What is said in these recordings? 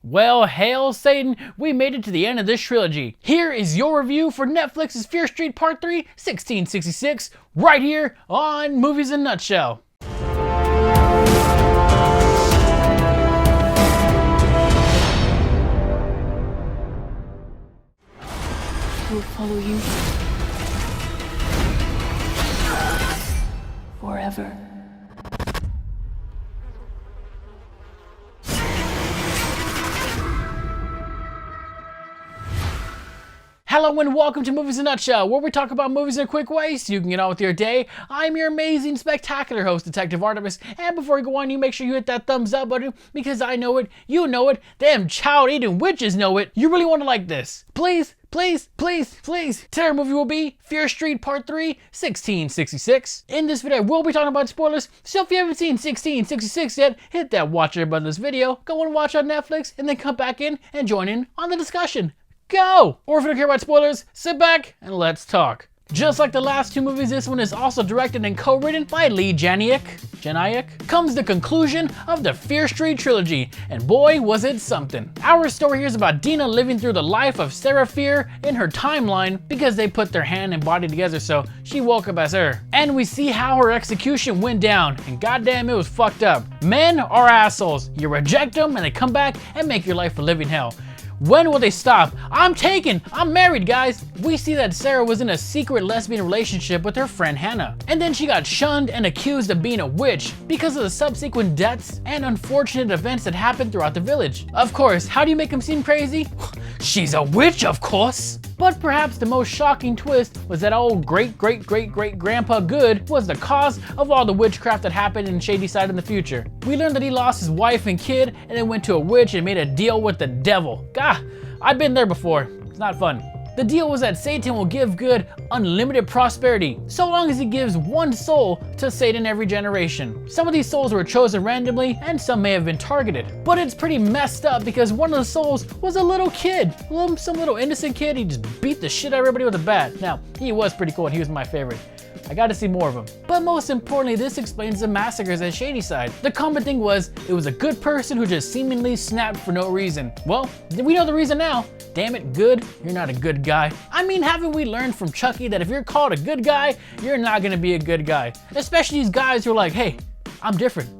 Well, hail Satan, we made it to the end of this trilogy. Here is your review for Netflix's Fear Street Part 3, 1666, right here on Movies in a Nutshell. Will follow you forever. Hello and welcome to Movies in a Nutshell, where we talk about movies in a quick way so you can get on with your day. I'm your amazing, spectacular host, Detective Artemis, and before we go on, you make sure you hit that thumbs up button, because I know it, you know it, them child-eating witches know it. You really want to like this. Please, please, please, please. Today's movie will be Fear Street Part 3, 1666. In this video, we'll be talking about spoilers, so if you haven't seen 1666 yet, hit that watch button on this video, go and watch on Netflix, and then come back in and join in on the discussion. Go! Or if you don't care about spoilers, sit back and let's talk. Just like the last two movies, this one is also directed and co-written by Lee Janiak. Comes the conclusion of the Fear Street trilogy, and boy was it something. Our story here is about Dina living through the life of Sarah Fier in her timeline because they put their hand and body together, so she woke up as her. And we see how her execution went down, and goddamn it was fucked up. Men are assholes. You reject them and they come back and make your life a living hell. When will they stop? I'm taken! I'm married, guys! We see that Sarah was in a secret lesbian relationship with her friend Hannah. And then she got shunned and accused of being a witch because of the subsequent deaths and unfortunate events that happened throughout the village. Of course, how do you make him seem crazy? She's a witch, of course! But perhaps the most shocking twist was that old great-great-great-great-grandpa Good was the cause of all the witchcraft that happened in Shadyside in the future. We learned that he lost his wife and kid and then went to a witch and made a deal with the devil. Gah, I've been there before. It's not fun. The deal was that Satan will give Good unlimited prosperity, so long as he gives one soul to Satan every generation. Some of these souls were chosen randomly, and some may have been targeted. But it's pretty messed up because one of the souls was a little kid. Some little innocent kid, he just beat the shit out of everybody with a bat. Now, he was pretty cool and he was my favorite. I got to see more of him. But most importantly, this explains the massacres at Shadyside. The common thing was, it was a good person who just seemingly snapped for no reason. Well, we know the reason now. Damn it, Good, you're not a good guy. I mean, haven't we learned from Chucky that if you're called a good guy, you're not gonna be a good guy? Especially these guys who are like, hey, I'm different.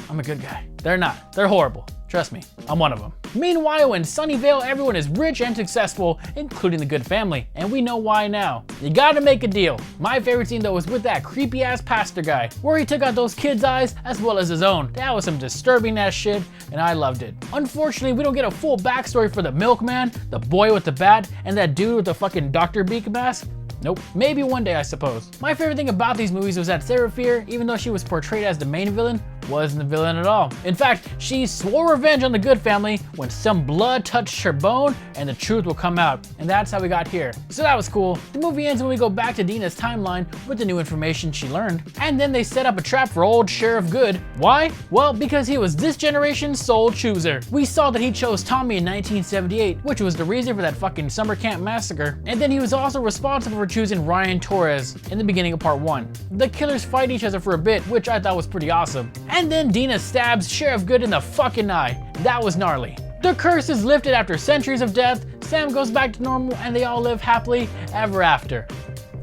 I'm a good guy. They're not. They're horrible. Trust me, I'm one of them. Meanwhile, in Sunnyvale, everyone is rich and successful, including the Good family, and we know why now. You gotta make a deal. My favorite scene though was with that creepy ass pastor guy, where he took out those kids' eyes as well as his own. That was some disturbing ass shit, and I loved it. Unfortunately, we don't get a full backstory for the milkman, the boy with the bat, and that dude with the fucking Dr. Beak mask. Nope. Maybe one day, I suppose. My favorite thing about these movies was that Sarah Fier, even though she was portrayed as the main villain, wasn't the villain at all. In fact, she swore revenge on the Good family when some blood touched her bone and the truth will come out. And that's how we got here. So that was cool. The movie ends when we go back to Dina's timeline with the new information she learned. And then they set up a trap for old Sheriff Good. Why? Well, because he was this generation's sole chooser. We saw that he chose Tommy in 1978, which was the reason for that fucking summer camp massacre. And then he was also responsible for choosing Ryan Torres in the beginning of part 1. The killers fight each other for a bit, which I thought was pretty awesome. And then Dina stabs Sheriff Good in the fucking eye. That was gnarly. The curse is lifted after centuries of death, Sam goes back to normal, and they all live happily ever after.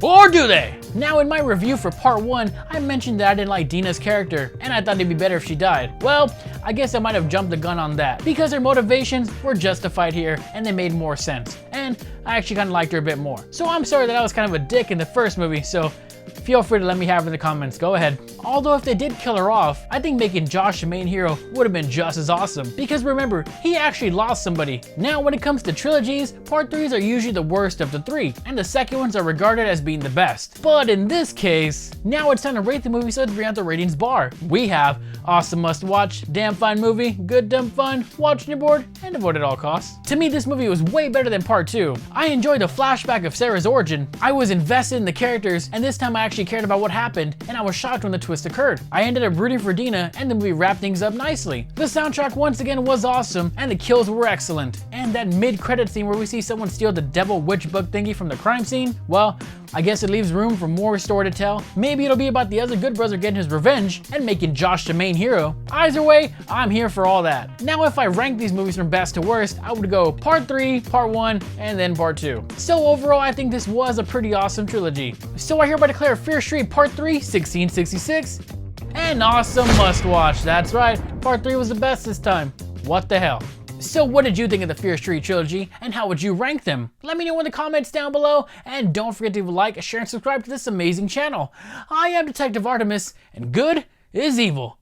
Or do they? Now, in my review for part 1, I mentioned that I didn't like Dina's character, and I thought it'd be better if she died. Well, I guess I might have jumped the gun on that, because her motivations were justified here, and they made more sense. And I actually kind of liked her a bit more. So I'm sorry that I was kind of a dick in the first movie, so feel free to let me have it in the comments, go ahead. Although if they did kill her off, I think making Josh the main hero would have been just as awesome. Because remember, he actually lost somebody. Now when it comes to trilogies, part 3s are usually the worst of the 3, and the second ones are regarded as being the best. But in this case, now it's time to rate the movie so it's bring out the ratings bar. We have awesome must watch, damn fine movie, good dumb fun, watching your board, and avoid at all costs. To me, this movie was way better than part 2. I enjoyed the flashback of Sarah's origin. I was invested in the characters, and this time I actually cared about what happened, and I was shocked when the twist occurred. I ended up rooting for Dina, and the movie wrapped things up nicely. The soundtrack once again was awesome, and the kills were excellent. And that mid-credit scene where we see someone steal the devil witch book thingy from the crime scene, well, I guess it leaves room for more story to tell. Maybe it'll be about the other good brother getting his revenge and making Josh the main hero. Either way, I'm here for all that. Now, if I rank these movies from best to worst, I would go part 3, part 1, and then part 2. So overall, I think this was a pretty awesome trilogy. So I hereby declare Fear Street Part 3, 1666, an awesome must watch. That's right, part 3 was the best this time. What the hell? So what did you think of the Fear Street trilogy, and how would you rank them? Let me know in the comments down below, and don't forget to like, share, and subscribe to this amazing channel. I am Detective Artemis, and good is evil.